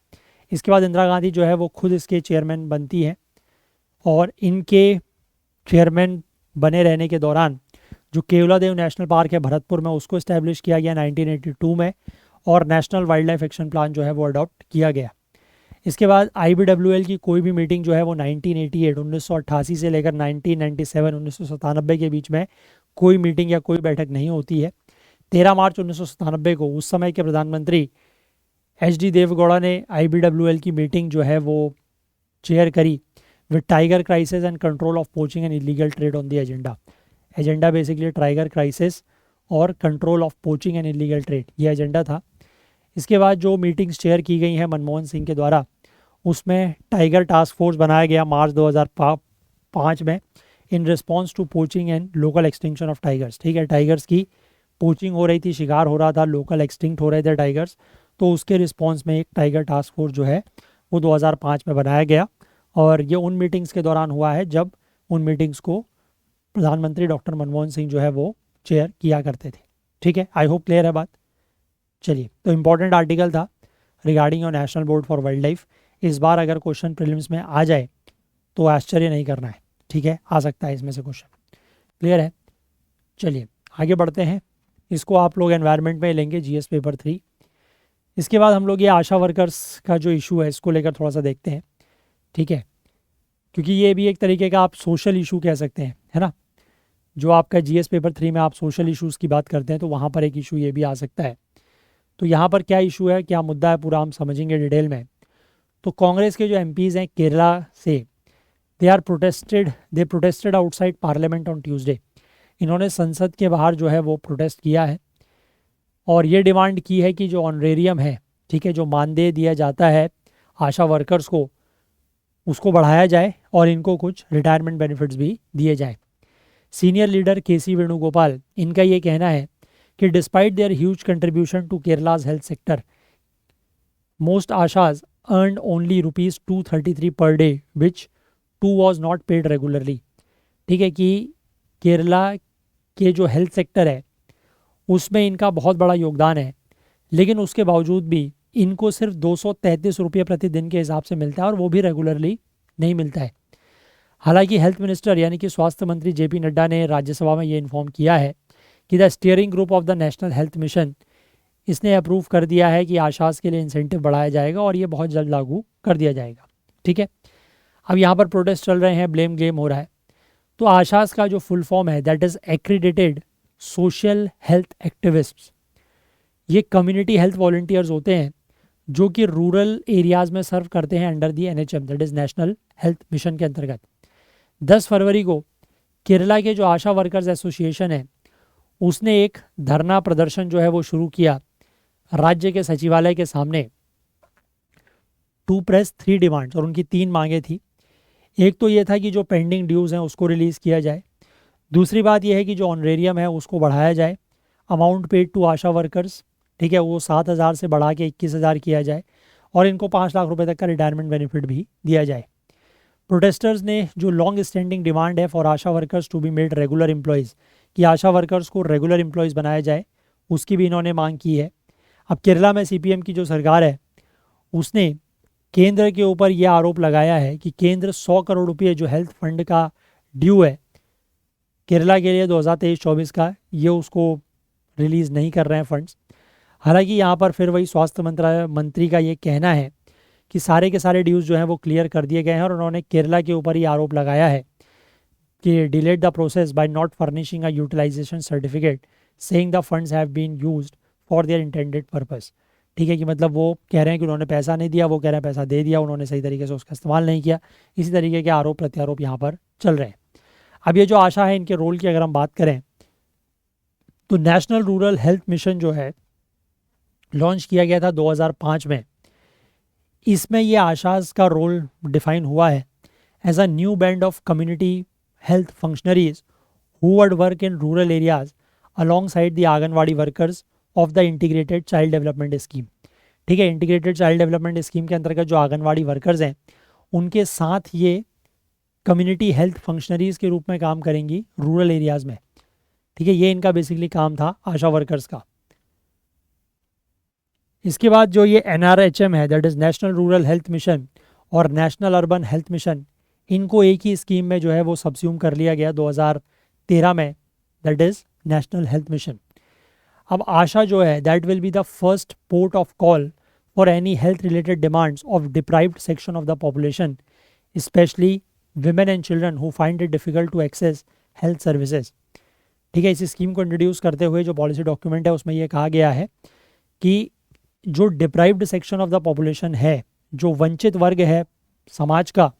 इसके बाद इंदिरा गांधी जो है वो खुद इसके चेयरमैन बनती है और इनके चेयरमैन बने रहने के दौरान जो केवलादेव नेशनल पार्क है भरतपुर में उसको इस्टेब्लिश किया गया 1982 में और national wild life action plan जो है वो अडॉप्ट किया गया। इसके बाद IBWL की कोई भी मीटिंग जो है वो 1988 1988 से लेकर 1997 1997 के बीच में कोई मीटिंग या कोई बैठक नहीं होती है। 13 मार्च 1997 को उस समय के प्रधानमंत्री HD देवगौड़ा ने IBWL की मीटिंग जो है वो चेयर करी with tiger crisis and control of poaching and illegal trade on the agenda basically tiger crisis और control of poaching and illegal trade ये एजेंडा था। इसके बाद जो मीटिंग्स चेयर की गई हैं मनमोहन सिंह के द्वारा उसमें टाइगर टास्क फोर्स बनाया गया मार्च 2005 में in response to poaching and local extinction of tigers. ठीक है, टाइगर्स की पोचिंग हो रही थी, शिकार हो रहा था, लोकल एक्सटिंक्ट हो रहे थे टाइगर्स, तो उसके रिस्पॉन्स में एक टाइगर टास्क फोर्स जो है वो 2005 में बनाया गया और ये उन मीटिंग्स के दौरान हुआ है जब उन मीटिंग्स को प्रधानमंत्री डॉक्टर मनमोहन सिंह जो है वो चेयर किया करते थे। ठीक है, आई होप क्लियर है बात। चलिए, तो इम्पॉर्टेंट आर्टिकल था regarding your national board for wild life. इस बार अगर क्वेश्चन प्रीलिम्स में आ जाए तो आश्चर्य नहीं करना है। ठीक है, आ सकता है इसमें से क्वेश्चन। क्लियर है, चलिए आगे बढ़ते हैं। इसको आप लोग एनवायरनमेंट में लेंगे GS पेपर 3। इसके बाद हम लोग ये आशा वर्कर्स का जो इशू है इसको लेकर थोड़ा सा देखते हैं। ठीक है, क्योंकि ये भी एक तरीके का आप सोशल इशू कह सकते हैं, है ना। जो आपका GS पेपर 3 में आप सोशल इशूज़ की बात करते हैं तो वहाँ पर एक इशू ये भी आ सकता है। तो यहाँ पर क्या इशू है, क्या मुद्दा है, पूरा हम समझेंगे डिटेल में। तो कांग्रेस के जो MPs हैं केरला से, they protested outside parliament on Tuesday. इन्होंने संसद के बाहर जो है वो प्रोटेस्ट किया है और ये डिमांड की है कि जो ऑनरेरियम है, ठीक है, जो मानदेय दिया जाता है आशा वर्कर्स को, उसको बढ़ाया जाए और इनको कुछ रिटायरमेंट बेनिफिट्स भी दिए जाए। सीनियर लीडर KC वेणुगोपाल, इनका ये कहना है कि despite their huge contribution to Kerala's health sector, most ASHAs earned only ₹233 per day which was not paid regularly. ठीक है, कि केरला के जो हेल्थ सेक्टर है उसमें इनका बहुत बड़ा योगदान है, लेकिन उसके बावजूद भी इनको सिर्फ 233 रुपये प्रतिदिन के हिसाब से मिलता है और वो भी रेगुलरली नहीं मिलता है। हालांकि हेल्थ मिनिस्टर यानी कि स्वास्थ्य मंत्री JP नड्डा ने राज्यसभा में ये इन्फॉर्म किया है कि the steering group of the national health mission, इसने अप्रूव कर दिया है कि आशास के लिए इंसेंटिव बढ़ाया जाएगा और ये बहुत जल्द लागू कर दिया जाएगा। ठीक है, अब यहाँ पर प्रोटेस्ट चल रहे हैं, ब्लेम गेम हो रहा है। तो आशास का जो फुल फॉर्म है that is accredited social health activists. ये कम्युनिटी हेल्थ वॉलंटियर्स होते हैं जो कि रूरल एरियाज़ में सर्व करते हैं under the NHM that is national health mission के अंतर्गत। 10 फरवरी को केरला के जो आशा वर्कर्स एसोसिएशन है उसने एक धरना प्रदर्शन जो है वो शुरू किया राज्य के सचिवालय के सामने टू प्रेस 3 डिमांड्स, और उनकी 3 मांगे थी। एक तो ये था कि जो पेंडिंग ड्यूज़ हैं उसको रिलीज़ किया जाए। दूसरी बात यह है कि जो ऑनरेरियम है उसको बढ़ाया जाए, amount paid to ASHA workers, ठीक है, वो 7,000 से बढ़ा के 21,000 किया जाए और इनको 5 लाख रुपए तक का रिटायरमेंट बेनिफिट भी दिया जाए। प्रोटेस्टर्स ने जो लॉन्ग स्टैंडिंग डिमांड है for ASHA workers to be made regular employees, कि आशा वर्कर्स को रेगुलर एम्प्लॉयज़ बनाया जाए, उसकी भी इन्होंने मांग की है। अब केरला में CPM की जो सरकार है उसने केंद्र के ऊपर यह आरोप लगाया है कि केंद्र 100 करोड़ रुपये जो हेल्थ फंड का ड्यू है केरला के लिए 2023-24 का, ये उसको रिलीज़ नहीं कर रहे हैं फंड्स। हालांकि यहाँ पर फिर वही स्वास्थ्य मंत्री का ये कहना है कि सारे के सारे ड्यूज़ जो हैं वो क्लियर कर दिए गए हैं और उन्होंने केरला के ऊपर ही आरोप लगाया है कि delayed the process by not furnishing a utilisation certificate saying the funds have been used for their intended purpose. ठीक है, कि मतलब वो कह रहे हैं कि उन्होंने पैसा नहीं दिया, वो कह रहे हैं पैसा दे दिया, उन्होंने सही तरीके से उसका इस्तेमाल नहीं किया। इसी तरीके के आरोप प्रत्यारोप यहाँ पर चल रहे हैं। अब ये जो आशा है इनके रोल की अगर हम बात करें तो नेशनल रूरल हेल्थ मिशन जो है लॉन्च किया गया था 2005 में। इसमें ये आशाज का रोल डिफाइन हुआ है as a new band of community health functionaries who would work in rural areas alongside the anganwadi workers of the integrated child development scheme. ठीक है, इंटीग्रेटेड चाइल्ड डेवलपमेंट स्कीम के अंतर्गत जो आंगनवाड़ी वर्कर्स हैं उनके साथ ये कम्युनिटी हेल्थ फंक्शनरीज के रूप में काम करेंगी रूरल एरियाज में। ठीक है, ये इनका बेसिकली काम था आशा वर्कर्स का। इसके बाद जो ये NRHM है, that is national rural health mission, और नेशनल अर्बन हेल्थ मिशन, इनको एक ही स्कीम में जो है वो सबस्यूम कर लिया गया 2013 में, that is national health mission. अब आशा जो है that will be the first port of call for any health related demands of deprived section of the population, specially women and children who find it difficult to access health services. ठीक है, इस scheme को introduce करते हुए जो policy document है उसमें ये कहा गया है कि जो deprived section of the population है, जो वंचित वर्ग है समाज का,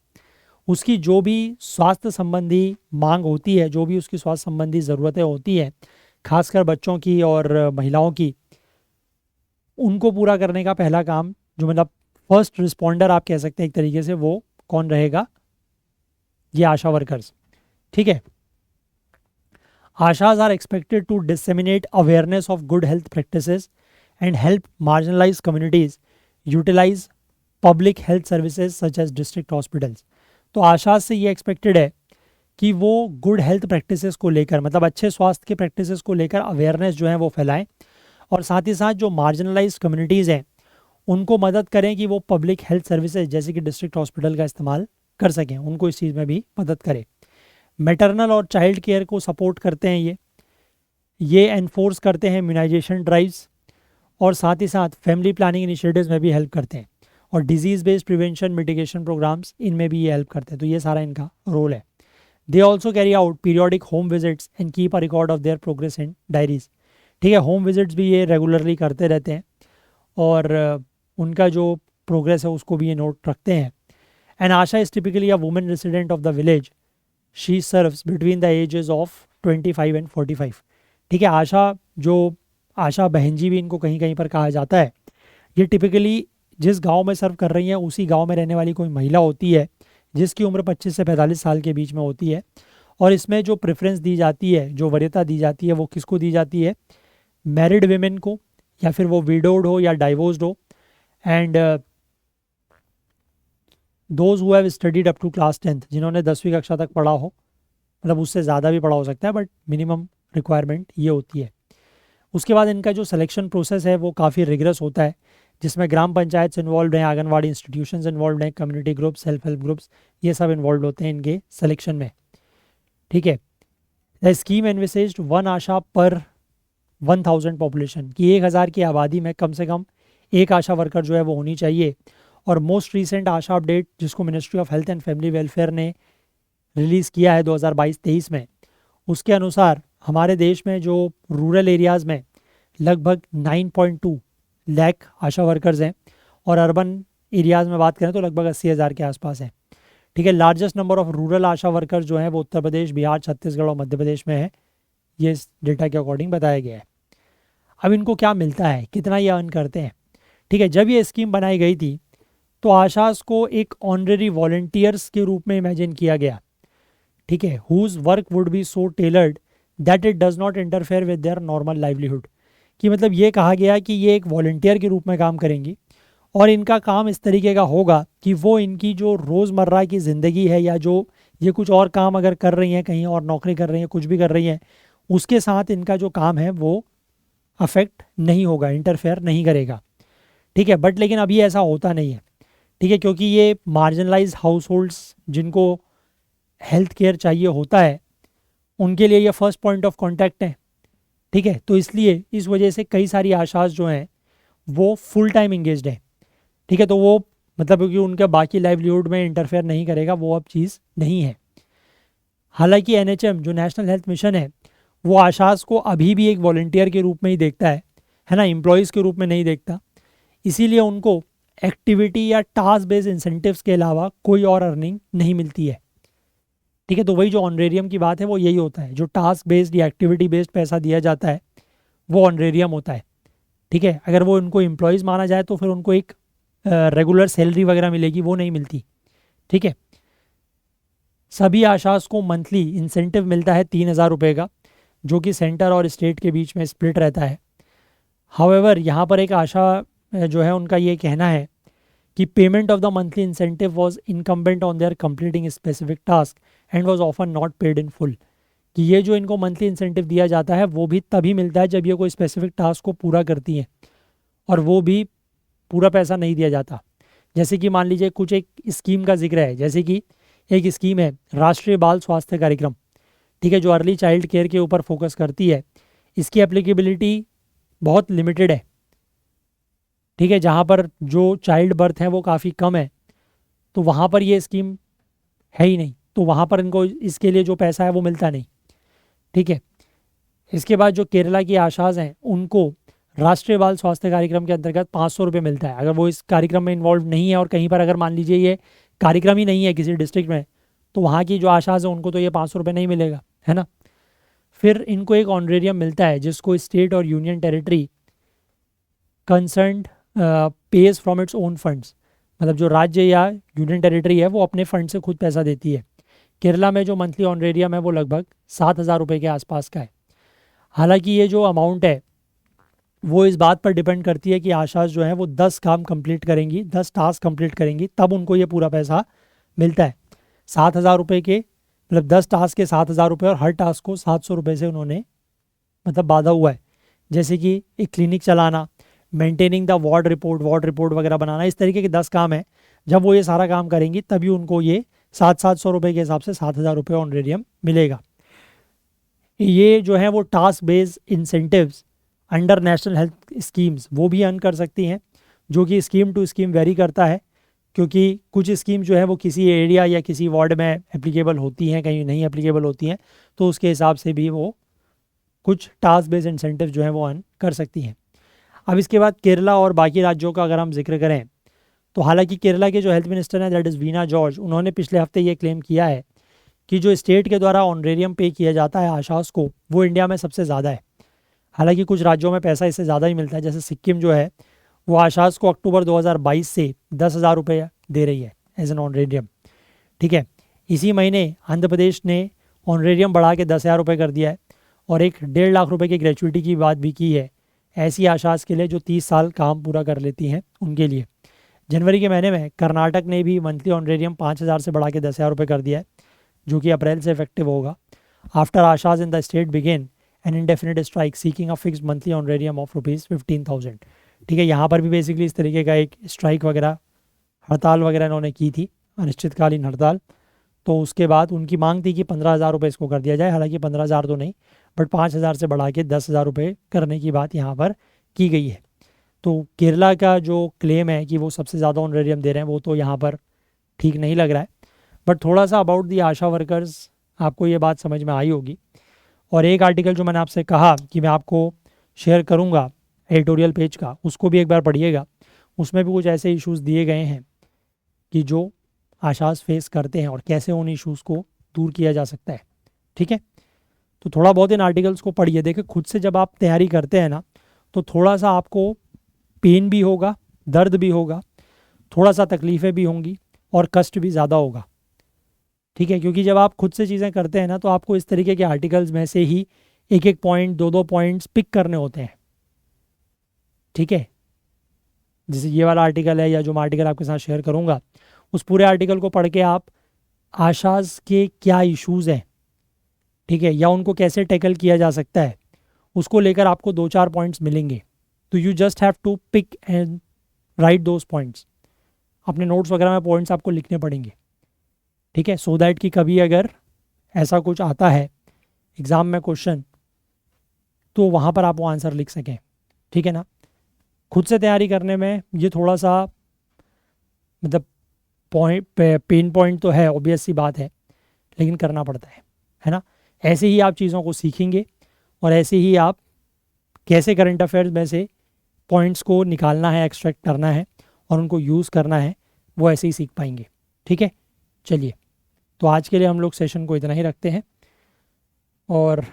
उसकी जो भी स्वास्थ्य संबंधी मांग होती है, जो भी उसकी स्वास्थ्य संबंधी ज़रूरतें होती हैं, खासकर बच्चों की और महिलाओं की, उनको पूरा करने का पहला काम, जो मतलब फर्स्ट रिस्पॉन्डर आप कह सकते हैं एक तरीके से, वो कौन रहेगा? ये आशा वर्कर्स। ठीक है, ASHAs are expected to disseminate awareness of good health practices and help marginalized communities utilize public health services such as district hospitals। तो आशा से ये एक्सपेक्टेड है कि वो गुड हेल्थ प्रैक्टिसेस को लेकर, मतलब अच्छे स्वास्थ्य के प्रैक्टिसेस को लेकर अवेयरनेस जो है वो फैलाएं, और साथ ही साथ जो मार्जिनलाइज्ड कम्युनिटीज़ हैं उनको मदद करें कि वो पब्लिक हेल्थ सर्विसेज जैसे कि डिस्ट्रिक्ट हॉस्पिटल का इस्तेमाल कर सकें, उनको इस चीज़ में भी मदद करें। मैटरनल और चाइल्ड केयर को सपोर्ट करते हैं ये एनफोर्स करते हैं इम्यूनाइजेशन ड्राइव्स, और साथ ही साथ फैमिली प्लानिंग इनिशिएटिव्स में भी हेल्प करते हैं, और disease based prevention mitigation programmes इनमें भी ये हेल्प करते हैं। तो ये सारा इनका रोल है। They also carry out periodic home visits and keep a record of their progress in diaries. ठीक है, होम विजिट्स भी ये रेगुलरली करते रहते हैं और उनका जो प्रोग्रेस है उसको भी ये नोट रखते हैं। And ASHA is typically a women resident of the village, she serves between the ages of 25 and 45। ठीक है, आशा बहन जी भी इनको कहीं कहीं पर कहा जाता है। ये टिपिकली जिस गांव में सर्व कर रही हैं उसी गांव में रहने वाली कोई महिला होती है जिसकी उम्र 25 से 45 साल के बीच में होती है, और इसमें जो प्रेफरेंस दी जाती है, जो वरीयता दी जाती है, वो किसको दी जाती है? मैरिड वेमेन को, या फिर वो विडोड हो या डाइवोर्स्ड हो, and those who have studied up to class 10th, जिन्होंने 10वीं कक्षा तक पढ़ा हो, मतलब उससे ज़्यादा भी पढ़ा हो सकता है बट मिनिमम रिक्वायरमेंट ये होती है। उसके बाद इनका जो सिलेक्शन प्रोसेस है वो काफ़ी रिगरस होता है, जिसमें ग्राम पंचायत इन्वॉल्व हैं, आंगनवाड़ी इंस्टीट्यूशंस इन्वॉल्व हैं, community groups, self help groups, ये सब इन्वॉल्व होते हैं इनके सिलेक्शन में। ठीक है, द स्कीम एनविसेज्ड 1 आशा पर 1000 पॉपुलेशन, की 1000 की आबादी में कम से कम एक आशा वर्कर जो है वो होनी चाहिए। और मोस्ट रिसेंट आशा अपडेट जिसको ministry of health and family welfare ने रिलीज़ किया है 2022-23 में, उसके अनुसार हमारे देश में जो रूरल एरियाज़ में लगभग 9.2 लाख आशा वर्कर्स हैं, और अर्बन एरियाज़ में बात करें तो लगभग 80,000 के आसपास है। ठीक है, largest number of rural Asha workers जो हैं वो उत्तर प्रदेश, बिहार, छत्तीसगढ़ और मध्य प्रदेश में है, ये इस डेटा के अकॉर्डिंग बताया गया है। अब इनको क्या मिलता है, कितना ये अर्न करते हैं? ठीक है, जब ये स्कीम बनाई गई थी तो आशास को एक ऑनरेरी वॉलंटियर्स के रूप में इमेजिन किया गया। ठीक है, whose work would be so tailored that it does not interfere with their normal livelihood, कि मतलब ये कहा गया कि ये एक वॉलंटियर के रूप में काम करेंगी, और इनका काम इस तरीके का होगा कि वो इनकी जो रोज़मर्रा की ज़िंदगी है, या जो ये कुछ और काम अगर कर रही हैं, कहीं और नौकरी कर रही हैं, कुछ भी कर रही हैं, उसके साथ इनका जो काम है वो अफेक्ट नहीं होगा, इंटरफेयर नहीं करेगा। ठीक है, बट लेकिन अभी ऐसा होता नहीं है। ठीक है, क्योंकि ये मार्जिनलाइज हाउस होल्ड्स जिनको हेल्थ केयर चाहिए होता है, उनके लिए ये फर्स्ट पॉइंट ऑफ कॉन्टैक्ट है। ठीक है, तो इसलिए इस वजह से कई सारी आशाज जो हैं वो फुल टाइम इंगेज्ड है। ठीक है, तो वो मतलब क्योंकि उनके बाकी लाइवलीहुड में इंटरफेयर नहीं करेगा, वो अब चीज़ नहीं है। हालांकि NHM जो नेशनल हेल्थ मिशन है वो आशाज को अभी भी एक वॉलंटियर के रूप में ही देखता है ना, एम्प्लॉयज़ के रूप में नहीं देखता। इसीलिए उनको एक्टिविटी या टास्क बेस्ड इंसेंटिव्स के अलावा कोई और अर्निंग नहीं मिलती है। ठीक है, तो वही जो ऑनरेरियम की बात है वो यही होता है, जो टास्क बेस्ड या एक्टिविटी बेस्ड पैसा दिया जाता है वो ऑनरेरियम होता है। ठीक है, अगर वो उनको एम्प्लॉयज़ माना जाए तो फिर उनको एक रेगुलर सैलरी वगैरह मिलेगी, वो नहीं मिलती। ठीक है, सभी आशास को मंथली इंसेंटिव मिलता है 3,000 रुपये का, जो कि सेंटर और स्टेट के बीच में स्प्लिट रहता है। हाउएवर यहाँ पर एक आशा जो है उनका ये कहना है कि payment of the monthly incentive was incumbent on their completing specific task and was often not paid in full, कि ये जो इनको मंथली इंसेंटिव दिया जाता है वो भी तभी मिलता है जब ये कोई स्पेसिफिक टास्क को पूरा करती हैं, और वो भी पूरा पैसा नहीं दिया जाता। जैसे कि मान लीजिए कुछ एक स्कीम का जिक्र है, जैसे कि एक स्कीम है राष्ट्रीय बाल स्वास्थ्य कार्यक्रम, ठीक है, जो अर्ली चाइल्ड केयर के ऊपर फोकस करती है। इसकी एप्लीकेबिलिटी बहुत लिमिटेड है, ठीक है, जहाँ पर जो चाइल्ड बर्थ है वो काफ़ी कम है, तो वहाँ पर ये स्कीम है ही नहीं, तो वहाँ पर इनको इसके लिए जो पैसा है वो मिलता नहीं, ठीक है। इसके बाद जो केरला की आशाज हैं उनको राष्ट्रीय बाल स्वास्थ्य कार्यक्रम के अंतर्गत 500 रुपये मिलता है। अगर वो इस कार्यक्रम में इन्वॉल्व नहीं है और कहीं पर अगर मान लीजिए ये कार्यक्रम ही नहीं है किसी डिस्ट्रिक्ट में, तो वहाँ की जो आशाज हैं उनको तो ये 500 रुपये नहीं मिलेगा, है ना। फिर इनको एक ऑनरेरियम मिलता है जिसको स्टेट और union territory concern page from its own funds, मतलब जो राज्य या यूनियन टेरिटरी है वो अपने फंड से खुद पैसा देती है। केरला में जो मंथली ऑनरेरियम है वो लगभग 7,000 रुपये के आसपास का है। हालांकि ये जो अमाउंट है वो इस बात पर डिपेंड करती है कि आशाज जो है वो 10 काम कंप्लीट करेंगी, 10 टास्क कंप्लीट करेंगी, तब उनको ये पूरा पैसा मिलता है। 7,000 रुपये के मतलब 10 टास्क के 7,000 रुपये, और हर टास्क को 700 रुपये से उन्होंने मतलब बांधा हुआ है। जैसे कि एक क्लिनिक चलाना, मेंटेनिंग द वार्ड रिपोर्ट वगैरह बनाना, इस तरीके के 10 काम है। जब वो ये सारा काम करेंगी तभी उनको ये 700 रुपये के हिसाब से 7,000 रुपये ऑनरेरियम मिलेगा। ये जो है वो task based incentives under national health schemes वो भी अर्न कर सकती हैं, जो कि स्कीम टू स्कीम वेरी करता है, क्योंकि कुछ स्कीम जो है वो किसी एरिया या किसी वार्ड में एप्लीकेबल होती हैं, कहीं नहीं एप्लीकेबल होती हैं, तो उसके हिसाब से भी वो कुछ टास्क बेस्ड इंसेंटिव जो है वो अर्न कर सकती हैं। अब इसके बाद केरला और बाकी राज्यों का अगर हम जिक्र करें, तो हालांकि केरला के जो हेल्थ मिनिस्टर हैं दैट इज़ वीना जॉर्ज, उन्होंने पिछले हफ्ते ये क्लेम किया है कि जो स्टेट के द्वारा ऑनरेरियम पे किया जाता है आशास को, वो इंडिया में सबसे ज़्यादा है। हालांकि कुछ राज्यों में पैसा इससे ज़्यादा ही मिलता है, जैसे सिक्किम जो है वो आशास को अक्टूबर 2022 से 10,000 रुपये दे रही है एज एन ऑनरेरियम, ठीक है। इसी महीने आंध्र प्रदेश ने ऑनरेरियम बढ़ा के 10,000 रुपये कर दिया है, और एक 1.5 लाख रुपये की ग्रेचुइटी की बात भी की है ऐसी आशास के लिए जो 30 साल काम पूरा कर लेती हैं उनके लिए। जनवरी के महीने में कर्नाटक ने भी मंथली ऑनरेरियम 5,000 से बढ़ा के 10,000 रुपये कर दिया है, जो कि अप्रैल से इफेक्टिव होगा। After ASHAs in the state began an indefinite strike seeking a fixed monthly honorarium of ₹15,000, ठीक है। यहाँ पर भी बेसिकली इस तरीके का एक स्ट्राइक वगैरह, हड़ताल वगैरह इन्होंने की थी, अनिश्चितकालीन हड़ताल। तो उसके बाद उनकी मांग थी कि 15,000 रुपये इसको कर दिया जाए। हालांकि 15,000 तो नहीं, बट 5,000 से बढ़ा के 10,000 रुपये करने की बात यहाँ पर की गई है। तो केरला का जो क्लेम है कि वो सबसे ज़्यादा ऑनरेरियम दे रहे हैं, वो तो यहाँ पर ठीक नहीं लग रहा है। बट थोड़ा सा अबाउट दी आशा वर्कर्स आपको ये बात समझ में आई होगी। और एक आर्टिकल जो मैंने आपसे कहा कि मैं आपको शेयर करूँगा एडिटोरियल पेज का, उसको भी एक बार पढ़िएगा। उसमें भी कुछ ऐसे इश्यूज़ दिए गए हैं कि जो आशास फेस करते हैं और कैसे उन इश्यूज़ को दूर किया जा सकता है, ठीक है। तो थोड़ा बहुत इन आर्टिकल्स को पढ़िए। देखिए, खुद से जब आप तैयारी करते हैं ना, तो थोड़ा सा आपको पेन भी होगा, दर्द भी होगा, थोड़ा सा तकलीफ़ें भी होंगी और कष्ट भी ज़्यादा होगा, ठीक है। क्योंकि जब आप खुद से चीज़ें करते हैं ना, तो आपको इस तरीके के आर्टिकल्स में से ही एक एक पॉइंट, दो दो पॉइंट्स पिक करने होते हैं, ठीक है। जैसे ये वाला आर्टिकल है, या जो मैं आर्टिकल आपके साथ शेयर करूँगा, उस पूरे आर्टिकल को पढ़ के आप आशाज के क्या इश्यूज़ हैं, ठीक है, या उनको कैसे टैकल किया जा सकता है, उसको लेकर आपको 2-4 पॉइंट्स मिलेंगे। तो you just have to pick and write those points. अपने नोट्स वगैरह में पॉइंट्स आपको लिखने पड़ेंगे, ठीक है, सो दैट कि कभी अगर ऐसा कुछ आता है एग्ज़ाम में क्वेश्चन, तो वहाँ पर आप वो आंसर लिख सकें, ठीक है ना। खुद से तैयारी करने में ये थोड़ा सा मतलब पेन पॉइंट तो है, ऑब्वियस सी बात है, लेकिन करना पड़ता है ना। ऐसे ही आप चीज़ों को सीखेंगे, और ऐसे ही आप कैसे करंट अफेयर्स में से पॉइंट्स को निकालना है, एक्सट्रैक्ट करना है और उनको यूज़ करना है, वो ऐसे ही सीख पाएंगे, ठीक है। चलिए, तो आज के लिए हम लोग सेशन को इतना ही रखते हैं। और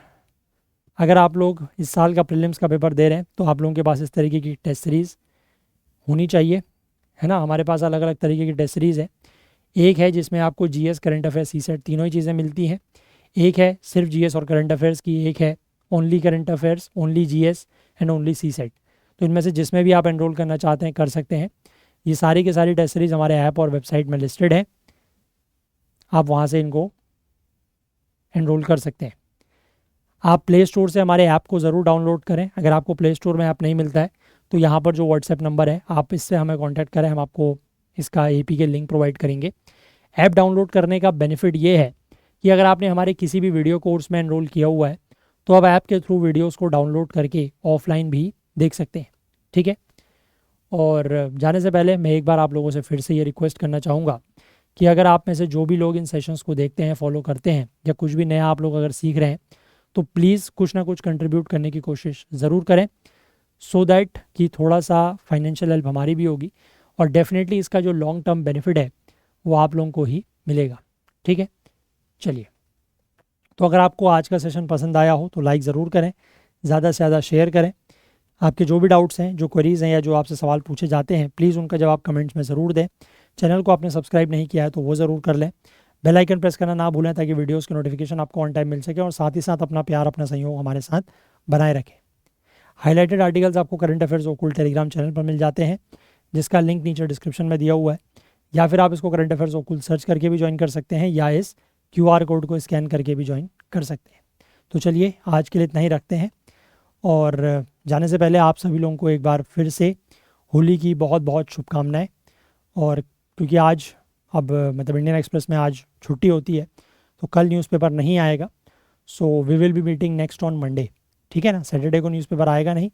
अगर आप लोग इस साल का प्रीलिम्स का पेपर दे रहे हैं, तो आप लोगों के पास इस तरीके की टेस्ट सीरीज़ होनी चाहिए, है ना। हमारे पास अलग अलग तरीके की टेस्ट सीरीज़ है। एक है जिसमें आपको जीएस, करंट अफेयर्स, सीसेट तीनों ही चीज़ें मिलती हैं। एक है सिर्फ जीएस और करंट अफेयर्स की, एक है only current affairs, only GS and only CSAT. तो इनमें से जिसमें भी आप एनरोल करना चाहते हैं कर सकते हैं। ये सारी के सारी टेस्ट सीरीज हमारे ऐप और वेबसाइट में लिस्टेड है, आप वहाँ से इनको एनरोल कर सकते हैं। आप प्ले स्टोर से हमारे ऐप को ज़रूर डाउनलोड करें। अगर आपको प्ले स्टोर में ऐप नहीं मिलता है तो यहाँ पर जो व्हाट्सएप नंबर है आप इससे हमें कांटेक्ट करें, हम आपको इसका एपी के लिंक प्रोवाइड करेंगे। ऐप डाउनलोड करने का बेनिफिट ये है कि अगर आपने हमारे किसी भी वीडियो कोर्स में एनरोल किया हुआ है तो आप ऐप के थ्रू वीडियोस को डाउनलोड करके ऑफलाइन भी देख सकते हैं, ठीक है। और जाने से पहले मैं एक बार आप लोगों से फिर से ये रिक्वेस्ट करना चाहूँगा कि अगर आप में से जो भी लोग इन सेशंस को देखते हैं, फॉलो करते हैं, या कुछ भी नया आप लोग अगर सीख रहे हैं तो प्लीज़ कुछ ना कुछ कंट्रीब्यूट करने की कोशिश ज़रूर करें, सो दैट कि थोड़ा सा फाइनेंशियल हेल्प हमारी भी होगी और डेफिनेटली इसका जो लॉन्ग टर्म बेनिफिट है वो आप लोगों को ही मिलेगा, ठीक है। चलिए, तो अगर आपको आज का सेशन पसंद आया हो तो लाइक ज़रूर करें, ज़्यादा से ज़्यादा शेयर करें। आपके जो भी डाउट्स हैं, जो क्वेरीज़ हैं या जो आपसे सवाल पूछे जाते हैं, प्लीज़ उनका जवाब कमेंट्स में ज़रूर दें। चैनल को आपने सब्सक्राइब नहीं किया है तो वो ज़रूर कर लें। बेल आइकन प्रेस करना ना भूलें ताकि वीडियोस की नोटिफिकेशन आपको ऑन टाइम मिल सके, और साथ ही साथ अपना प्यार, अपना सहयोग हमारे साथ बनाए रखें। हाईलाइटेड आर्टिकल्स आपको करंट अफेयर्स ओकुल टेलीग्राम चैनल पर मिल जाते हैं, जिसका लिंक नीचे डिस्क्रिप्शन में दिया हुआ है, या फिर आप इसको करंट अफेयर्स ओकुल सर्च करके भी ज्वाइन कर सकते हैं, या इस QR कोड को स्कैन करके भी ज्वाइन कर सकते हैं। तो चलिए, आज के लिए इतना ही रखते हैं, और जाने से पहले आप सभी लोगों को एक बार फिर से होली की बहुत बहुत शुभकामनाएं। और क्योंकि आज अब मतलब इंडियन एक्सप्रेस में आज छुट्टी होती है तो कल न्यूज़पेपर नहीं आएगा, so we will be meeting next on Monday, ठीक है ना। सैटरडे को न्यूज़पेपर आएगा नहीं,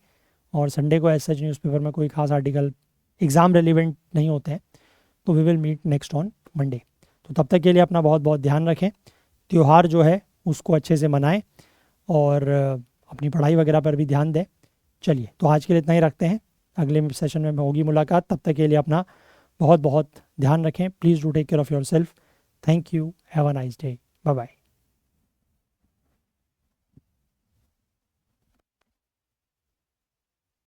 और संडे को एज सच न्यूज़पेपर में कोई खास आर्टिकल एग्ज़ाम रेलिवेंट नहीं होते हैं, तो we will meet next on Monday. तो तब तक के लिए अपना बहुत बहुत ध्यान रखें, त्यौहार जो है उसको अच्छे से मनाएं, और अपनी पढ़ाई वगैरह पर भी ध्यान दें। चलिए, तो आज के लिए इतना ही रखते हैं, अगले सेशन में होगी मुलाकात। तब तक के लिए अपना बहुत बहुत ध्यान रखें। Please do take care of yourself. Thank you, have a nice day, bye bye.